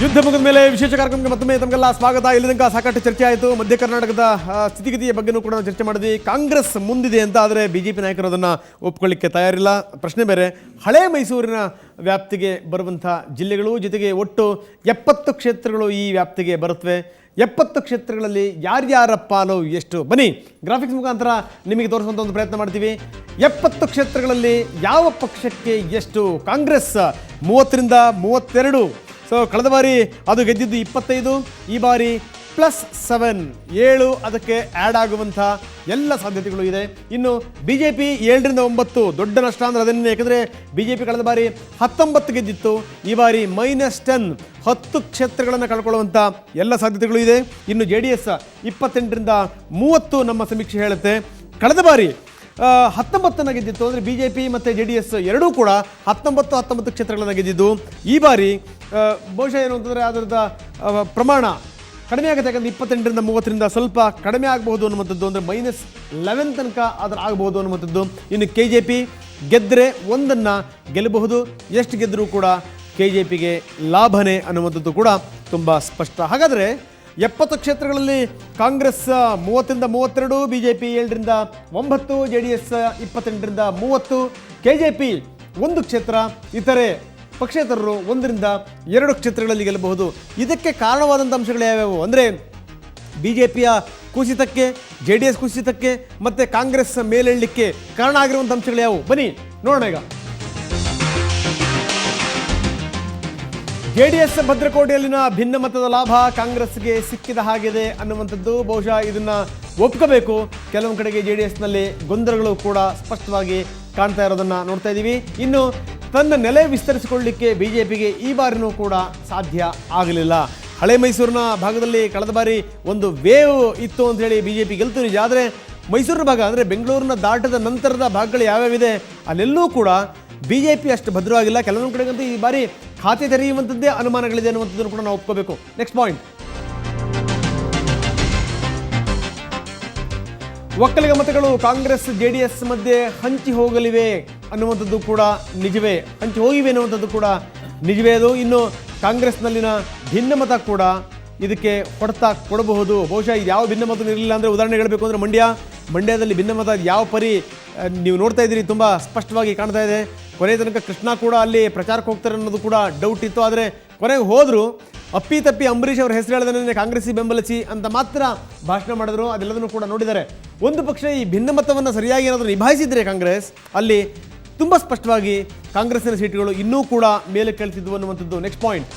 ಯುದ್ಧ ಮುಗಿದ ಮೇಲೆ ವಿಶೇಷ ಕಾರ್ಯಕ್ರಮಕ್ಕೆ ಮತ್ತೊಮ್ಮೆ ತಮಗೆಲ್ಲ ಸ್ವಾಗತ. ಇಲ್ಲಿ ತನಕ ಸಾಕಷ್ಟು ಚರ್ಚೆ ಆಯಿತು. ಮಧ್ಯ ಕರ್ನಾಟಕದ ಸ್ಥಿತಿಗತಿಯ ಬಗ್ಗೆನೂ ಕೂಡ ನಾವು ಚರ್ಚೆ ಮಾಡಿದ್ವಿ. ಕಾಂಗ್ರೆಸ್ ಮುಂದಿದೆ ಅಂತ, ಆದರೆ ಬಿಜೆಪಿ ನಾಯಕರು ಅದನ್ನು ಒಪ್ಕೊಳ್ಳಿಕ್ಕೆ ತಯಾರಿಲ್ಲ. ಪ್ರಶ್ನೆ ಬೇರೆ. ಹಳೆ ಮೈಸೂರಿನ ವ್ಯಾಪ್ತಿಗೆ ಬರುವಂಥ ಜಿಲ್ಲೆಗಳು, ಜೊತೆಗೆ ಒಟ್ಟು 70 ಕ್ಷೇತ್ರಗಳು ಈ ವ್ಯಾಪ್ತಿಗೆ ಬರುತ್ತವೆ. 70 ಕ್ಷೇತ್ರಗಳಲ್ಲಿ ಯಾರ್ಯಾರ ಪಾಲು ಎಷ್ಟು? ಬನ್ನಿ ಗ್ರಾಫಿಕ್ಸ್ ಮುಖಾಂತರ ನಿಮಗೆ ತೋರಿಸುವಂಥ ಒಂದು ಪ್ರಯತ್ನ ಮಾಡ್ತೀವಿ. 70 ಕ್ಷೇತ್ರಗಳಲ್ಲಿ ಯಾವ ಪಕ್ಷಕ್ಕೆ ಎಷ್ಟು? ಕಾಂಗ್ರೆಸ್ 30ರಿಂದ 32. ಸೊ ಕಳೆದ ಬಾರಿ ಅದು ಗೆದ್ದಿದ್ದು 25, ಈ ಬಾರಿ +7 ಅದಕ್ಕೆ ಆ್ಯಡ್ ಆಗುವಂಥ ಎಲ್ಲ ಸಾಧ್ಯತೆಗಳು ಇದೆ. ಇನ್ನು ಬಿ ಜೆ ಪಿ 7ರಿಂದ 9, ದೊಡ್ಡ ನಷ್ಟ ಅಂದರೆ ಅದನ್ನೇ. ಯಾಕಂದರೆ ಬಿ ಜೆ ಪಿ ಕಳೆದ ಬಾರಿ 19 ಗೆದ್ದಿತ್ತು, ಈ ಬಾರಿ -10 ಕ್ಷೇತ್ರಗಳನ್ನು ಕಳ್ಕೊಳ್ಳುವಂಥ ಎಲ್ಲ ಸಾಧ್ಯತೆಗಳು ಇದೆ. ಇನ್ನು JDS 28ರಿಂದ 30 ನಮ್ಮ ಸಮೀಕ್ಷೆ ಹೇಳುತ್ತೆ. ಕಳೆದ ಬಾರಿ 19 ಗೆದ್ದಿತ್ತು, ಅಂದರೆ ಬಿ ಜೆ ಪಿ ಮತ್ತು JDS ಎರಡೂ ಕೂಡ 19 ಕ್ಷೇತ್ರಗಳನ್ನು ಗೆದ್ದಿದ್ದು. ಈ ಬಾರಿ ಬಹುಶಃ ಏನು ಅಂತಂದರೆ ಅದರದ ಪ್ರಮಾಣ ಕಡಿಮೆ ಆಗುತ್ತೆ. ಯಾಕಂದರೆ 28ರಿಂದ 30ರಿಂದ ಸ್ವಲ್ಪ ಕಡಿಮೆ ಆಗಬಹುದು ಅನ್ನುವಂಥದ್ದು, ಅಂದರೆ -11 ತನಕ ಅದರ ಆಗಬಹುದು ಅನ್ನುವಂಥದ್ದು. ಇನ್ನು KJP ಗೆದ್ದರೆ 1 ಗೆಲ್ಲಬಹುದು, ಎಷ್ಟು ಗೆದ್ದರೂ ಕೂಡ KJPಗೆ ಲಾಭನೇ ಅನ್ನುವಂಥದ್ದು ಕೂಡ ತುಂಬ ಸ್ಪಷ್ಟ. ಹಾಗಾದರೆ 70 ಕ್ಷೇತ್ರಗಳಲ್ಲಿ ಕಾಂಗ್ರೆಸ್ 30ರಿಂದ 32, BJP 7ರಿಂದ 9, JDS 28ರಿಂದ 30, KJP 1 ಕ್ಷೇತ್ರ, ಇತರೆ ಪಕ್ಷೇತರರು 1ರಿಂದ 2 ಕ್ಷೇತ್ರಗಳಲ್ಲಿ ಗೆಲ್ಲಬಹುದು. ಇದಕ್ಕೆ ಕಾರಣವಾದಂಥ ಅಂಶಗಳು ಯಾವ್ಯಾವು ಅಂದರೆ BJPಯ ಕುಸಿತಕ್ಕೆ, JDS ಕುಸಿತಕ್ಕೆ ಮತ್ತು ಕಾಂಗ್ರೆಸ್ ಮೇಲೇಳಲಿಕ್ಕೆ ಕಾರಣ ಆಗಿರುವಂಥ ಅಂಶಗಳು ಯಾವುವು? ಬನ್ನಿ ನೋಡೋಣ. ಈಗ JDS ಭದ್ರಕೋಟೆಯಲ್ಲಿನ ಭಿನ್ನಮತದ ಲಾಭ ಕಾಂಗ್ರೆಸ್ಗೆ ಸಿಕ್ಕಿದ ಹಾಗಿದೆ ಅನ್ನುವಂಥದ್ದು ಬಹುಶಃ ಇದನ್ನು ಒಪ್ಕೋಬೇಕು. ಕೆಲವೊಂದು ಕಡೆಗೆ JDSನಲ್ಲಿ ಗೊಂದಲಗಳು ಕೂಡ ಸ್ಪಷ್ಟವಾಗಿ ಕಾಣ್ತಾ ಇರೋದನ್ನು ನೋಡ್ತಾ ಇದ್ದೀವಿ. ಇನ್ನು ತನ್ನ ನೆಲೆ ವಿಸ್ತರಿಸಿಕೊಳ್ಳಲಿಕ್ಕೆ BJPಗೆ ಈ ಬಾರಿನೂ ಕೂಡ ಸಾಧ್ಯ ಆಗಲಿಲ್ಲ. ಹಳೆ ಮೈಸೂರಿನ ಭಾಗದಲ್ಲಿ ಕಳೆದ ಬಾರಿ ಒಂದು ವೇವ್ ಇತ್ತು ಅಂಥೇಳಿ BJP ಗೆಲ್ತು ನಿಜ. ಆದರೆ ಮೈಸೂರಿನ ಭಾಗ ಅಂದರೆ ಬೆಂಗಳೂರಿನ ದಾಟದ ನಂತರದ ಭಾಗಗಳು ಯಾವ್ಯಾವಿದೆ ಅಲ್ಲೆಲ್ಲೂ ಕೂಡ BJP ಅಷ್ಟು ಭದ್ರವಾಗಿಲ್ಲ. ಕೆಲವೊಂದು ಕಡೆಗಂತೂ ಈ ಬಾರಿ ಖಾತೆ ತೆರೆಯುವಂಥದ್ದೇ ಅನುಮಾನಗಳಿದೆ ಅನ್ನುವಂಥದ್ದನ್ನು ಕೂಡ ನಾವು ಒಪ್ಕೋಬೇಕು. ನೆಕ್ಸ್ಟ್ ಪಾಯಿಂಟ್, ಒಕ್ಕಲಿಗ ಮತಗಳು ಕಾಂಗ್ರೆಸ್ JDS ಮಧ್ಯೆ ಹಂಚಿ ಹೋಗಲಿವೆ ಅನ್ನುವಂಥದ್ದು ಕೂಡ ನಿಜವೇ, ಹಂಚಿ ಹೋಗಿವೆ ಅನ್ನುವಂಥದ್ದು ಕೂಡ ನಿಜವೇ. ಅದು ಇನ್ನು ಕಾಂಗ್ರೆಸ್ನಲ್ಲಿನ ಭಿನ್ನಮತ ಕೂಡ ಇದಕ್ಕೆ ಹೊಡೆತ ಕೊಡಬಹುದು. ಬಹುಶಃ ಇದು ಯಾವ ಭಿನ್ನಮತ ಇರಲಿಲ್ಲ ಅಂದರೆ, ಉದಾಹರಣೆ ಹೇಳಬೇಕು ಅಂದರೆ ಮಂಡ್ಯದಲ್ಲಿ ಭಿನ್ನಮತ ಯಾವ ಪರಿ ನೀವು ನೋಡ್ತಾ ಇದ್ದೀರಿ, ತುಂಬ ಸ್ಪಷ್ಟವಾಗಿ ಕಾಣ್ತಾ ಇದೆ. ಕೊನೆಯ ತನಕ ಕೃಷ್ಣ ಕೂಡ ಅಲ್ಲಿ ಪ್ರಚಾರಕ್ಕೆ ಹೋಗ್ತಾರೆ ಅನ್ನೋದು ಕೂಡ ಡೌಟ್ ಇತ್ತು. ಆದರೆ ಕೊನೆಗೆ ಹೋದರು, ಅಪ್ಪಿತಪ್ಪಿ ಅಂಬರೀಷ್ ಅವರ ಹೆಸರು ಹೇಳಿದ್ರೆ ಕಾಂಗ್ರೆಸ್ಸಿಗೆ ಬೆಂಬಲಿಸಿ ಅಂತ ಮಾತ್ರ ಭಾಷಣ ಮಾಡಿದ್ರು. ಅದೆಲ್ಲದನ್ನು ಕೂಡ ನೋಡಿದ್ದಾರೆ. ಒಂದು ಪಕ್ಷ ಈ ಭಿನ್ನಮತವನ್ನು ಸರಿಯಾಗಿ ಏನಾದರೂ ನಿಭಾಯಿಸಿದರೆ ಕಾಂಗ್ರೆಸ್, ಅಲ್ಲಿ ತುಂಬ ಸ್ಪಷ್ಟವಾಗಿ ಕಾಂಗ್ರೆಸ್ಸಿನ ಸೀಟುಗಳು ಇನ್ನೂ ಕೂಡ ಮೇಲೆ ಕೇಳ್ತಿದ್ವು ಅನ್ನುವಂಥದ್ದು. ನೆಕ್ಸ್ಟ್ ಪಾಯಿಂಟ್,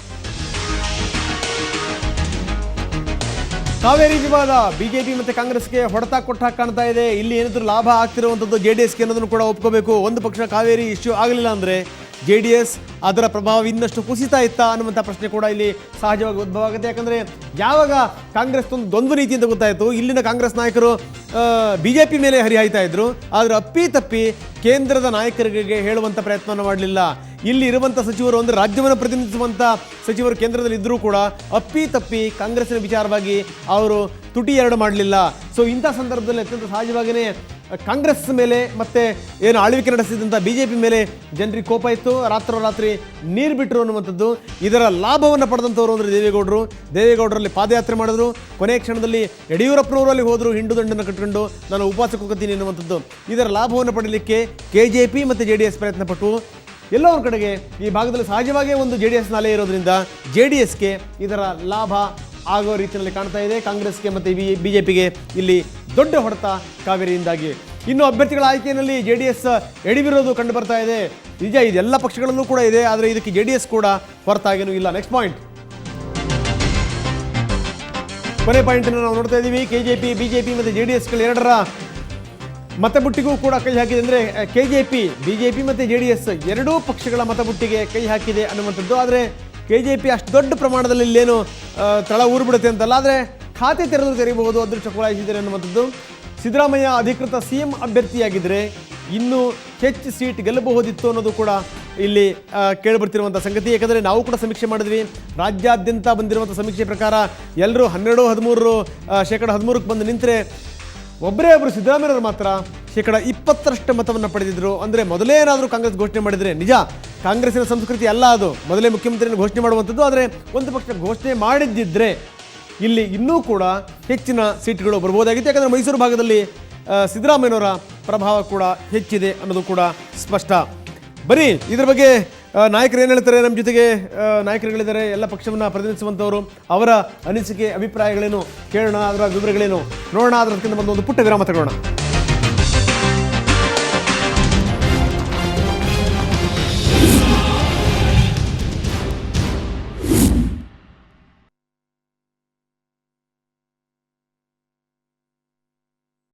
ಕಾವೇರಿ ವಿವಾದ BJP ಮತ್ತು ಕಾಂಗ್ರೆಸ್ಗೆ ಹೊಡೆತ ಕೊಟ್ಟ ಕಾಣ್ತಾ ಇದೆ. ಇಲ್ಲಿ ಏನಾದರೂ ಲಾಭ ಆಗ್ತಿರುವಂಥದ್ದು JDSಗೆ ಅನ್ನೋದನ್ನು ಕೂಡ ಒಪ್ಕೋಬೇಕು. ಒಂದು ಪಕ್ಷ ಕಾವೇರಿ ಇಶ್ಯೂ ಆಗಲಿಲ್ಲ ಅಂದರೆ JDS ಅದರ ಪ್ರಭಾವ ಇನ್ನಷ್ಟು ಕುಸಿತಾ ಇತ್ತಾ ಅನ್ನುವಂಥ ಪ್ರಶ್ನೆ ಕೂಡ ಇಲ್ಲಿ ಸಹಜವಾಗಿ ಉದ್ಭವ ಆಗುತ್ತೆ. ಯಾಕಂದರೆ ಯಾವಾಗ ಕಾಂಗ್ರೆಸ್ ಒಂದು ದ್ವಂದ್ವ ನೀತಿ ಅಂತ ಗೊತ್ತಾಯಿತು, ಇಲ್ಲಿನ ಕಾಂಗ್ರೆಸ್ ನಾಯಕರು BJP ಮೇಲೆ ಹರಿಹಾಯ್ತಾ ಇದ್ರು. ಆದರೆ ಅಪ್ಪಿತಪ್ಪಿ ಕೇಂದ್ರದ ನಾಯಕರಿಗೆ ಹೇಳುವಂಥ ಪ್ರಯತ್ನವನ್ನು ಮಾಡಲಿಲ್ಲ. ಇಲ್ಲಿ ಇರುವಂಥ ಸಚಿವರು ಅಂದರೆ ರಾಜ್ಯವನ್ನು ಪ್ರತಿನಿಧಿಸುವಂಥ ಸಚಿವರು ಕೇಂದ್ರದಲ್ಲಿ ಇದ್ದರೂ ಕೂಡ ಅಪ್ಪಿತಪ್ಪಿ ಕಾಂಗ್ರೆಸ್ಸಿನ ವಿಚಾರವಾಗಿ ಅವರು ತುಟಿ ಎರಡು ಮಾಡಲಿಲ್ಲ. ಸೊ ಇಂಥ ಸಂದರ್ಭದಲ್ಲಿ ಅತ್ಯಂತ ಸಹಜವಾಗಿಯೇ ಕಾಂಗ್ರೆಸ್ ಮೇಲೆ ಮತ್ತು ಏನು ಆಳ್ವಿಕೆ ನಡೆಸಿದಂಥ BJP ಮೇಲೆ ಜನರಿಗೆ ಕೋಪ ಇತ್ತು. ರಾತ್ರೋರಾತ್ರಿ ನೀರು ಬಿಟ್ಟರು ಅನ್ನುವಂಥದ್ದು. ಇದರ ಲಾಭವನ್ನು ಪಡೆದಂಥವ್ರು ಅಂದರೆ ದೇವೇಗೌಡರಲ್ಲಿ ಪಾದಯಾತ್ರೆ ಮಾಡಿದ್ರು. ಕೊನೆಯ ಕ್ಷಣದಲ್ಲಿ ಯಡಿಯೂರಪ್ಪನವರಲ್ಲಿ ಹೋದರು, ಹಿಂಡು ದಂಡನ್ನು ಕಟ್ಕೊಂಡು ನಾನು ಉಪವಾಸಕ್ಕೆ ಹೋಗ್ತೀನಿ ಅನ್ನುವಂಥದ್ದು. ಇದರ ಲಾಭವನ್ನು ಪಡೀಲಿಕ್ಕೆ KJP ಮತ್ತು JDS ಪ್ರಯತ್ನಪಟ್ಟು ಎಲ್ಲೋ ಒಂದು ಕಡೆಗೆ ಈ ಭಾಗದಲ್ಲಿ ಸಹಜವಾಗಿಯೇ ಒಂದು JDS ನಾಲೆ ಇರೋದ್ರಿಂದ JDSಗೆ ಇದರ ಲಾಭ ಆಗೋ ರೀತಿಯಲ್ಲಿ ಕಾಣ್ತಾ ಇದೆ. ಕಾಂಗ್ರೆಸ್ಗೆ ಮತ್ತು BJPಗೆ ಇಲ್ಲಿ ದೊಡ್ಡ ಹೊಡೆತ ಕಾವೇರಿಯಿಂದಾಗಿ. ಇನ್ನು ಅಭ್ಯರ್ಥಿಗಳ ಆಯ್ಕೆಯಲ್ಲಿ JDS ಎಡಿಬಿರೋದು ಕಂಡು ಬರ್ತಾ ಇದೆ. ನಿಜ, ಇದೆಲ್ಲ ಪಕ್ಷಗಳಲ್ಲೂ ಕೂಡ ಇದೆ, ಆದರೆ ಇದಕ್ಕೆ JDS ಕೂಡ ಹೊರತಾಗೇನೂ ಇಲ್ಲ. ನೆಕ್ಸ್ಟ್ ಪಾಯಿಂಟ್, ಕೊನೆ ಪಾಯಿಂಟನ್ನು ನಾವು ನೋಡ್ತಾ ಇದ್ದೀವಿ. KJP, BJP ಮತ್ತು JDSಗಳು ಎರಡರ ಮತಬುಟ್ಟಿಗೂ ಕೂಡ ಕೈ ಹಾಕಿದೆ. ಅಂದರೆ BJP ಮತ್ತು JDS ಎರಡೂ ಪಕ್ಷಗಳ ಮತಬುಟ್ಟಿಗೆ ಕೈ ಹಾಕಿದೆ ಅನ್ನುವಂಥದ್ದು. ಆದರೆ KJP ಅಷ್ಟು ದೊಡ್ಡ ಪ್ರಮಾಣದಲ್ಲಿ ಇಲ್ಲೇನು ತಳ ಊರುಬಿಡುತ್ತೆ ಅಂತಲ್ಲ, ಆದರೆ ಖಾತೆ ತೆರೆಯಬಹುದು, ಅದೃಷ್ಟ ಕುಲಾಯಿಸಿದ್ದಾರೆ ಅನ್ನುವಂಥದ್ದು. ಸಿದ್ದರಾಮಯ್ಯ ಅಧಿಕೃತ CM ಅಭ್ಯರ್ಥಿಯಾಗಿದ್ದರೆ ಇನ್ನೂ ಹೆಚ್ಚು ಸೀಟ್ ಗೆಲ್ಲಬಹುದಿತ್ತು ಅನ್ನೋದು ಕೂಡ ಇಲ್ಲಿ ಕೇಳಿಬರ್ತಿರುವಂಥ ಸಂಗತಿ. ಯಾಕಂದರೆ ನಾವು ಕೂಡ ಸಮೀಕ್ಷೆ ಮಾಡಿದ್ವಿ. ರಾಜ್ಯಾದ್ಯಂತ ಬಂದಿರುವಂಥ ಸಮೀಕ್ಷೆ ಪ್ರಕಾರ ಎಲ್ಲರೂ 12-13% ಬಂದು ನಿಂತರೆ ಒಬ್ಬರೇ ಒಬ್ಬರು ಸಿದ್ದರಾಮಯ್ಯವರು ಮಾತ್ರ 20% ಮತವನ್ನು ಪಡೆದಿದ್ರು. ಅಂದರೆ ಮೊದಲೇ ಏನಾದರೂ ಕಾಂಗ್ರೆಸ್ ಘೋಷಣೆ ಮಾಡಿದರೆ, ನಿಜ ಕಾಂಗ್ರೆಸ್ಸಿನ ಸಂಸ್ಕೃತಿ ಅಲ್ಲ ಅದು, ಮೊದಲೇ ಮುಖ್ಯಮಂತ್ರಿಯನ್ನು ಘೋಷಣೆ ಮಾಡುವಂಥದ್ದು. ಆದರೆ ಒಂದು ಪಕ್ಷ ಘೋಷಣೆ ಮಾಡಿದ್ದಿದ್ರೆ ಇಲ್ಲಿ ಇನ್ನೂ ಕೂಡ ಹೆಚ್ಚಿನ ಸೀಟ್ಗಳು ಬರ್ಬೋದಾಗಿತ್ತು. ಯಾಕಂದರೆ ಮೈಸೂರು ಭಾಗದಲ್ಲಿ ಸಿದ್ದರಾಮಯ್ಯನವರ ಪ್ರಭಾವ ಕೂಡ ಹೆಚ್ಚಿದೆ ಅನ್ನೋದು ಕೂಡ ಸ್ಪಷ್ಟ. ಬರೀ ಇದ್ರ ಬಗ್ಗೆ ನಾಯಕರು ಏನು ಹೇಳ್ತಾರೆ, ನಮ್ಮ ಜೊತೆಗೆ ನಾಯಕರುಗಳಿದ್ದಾರೆ, ಎಲ್ಲ ಪಕ್ಷವನ್ನು ಪ್ರತಿನಿಧಿಸುವಂಥವರು, ಅವರ ಅನಿಸಿಕೆ ಅಭಿಪ್ರಾಯಗಳೇನು ಕೇಳೋಣ, ಅದರ ವಿವರಗಳೇನು ನೋಡೋಣ. ಅದಕ್ಕಿಂತ ಒಂದು ಪುಟ್ಟ ವಿರಾಮ ತಗೊಳ್ಳೋಣ.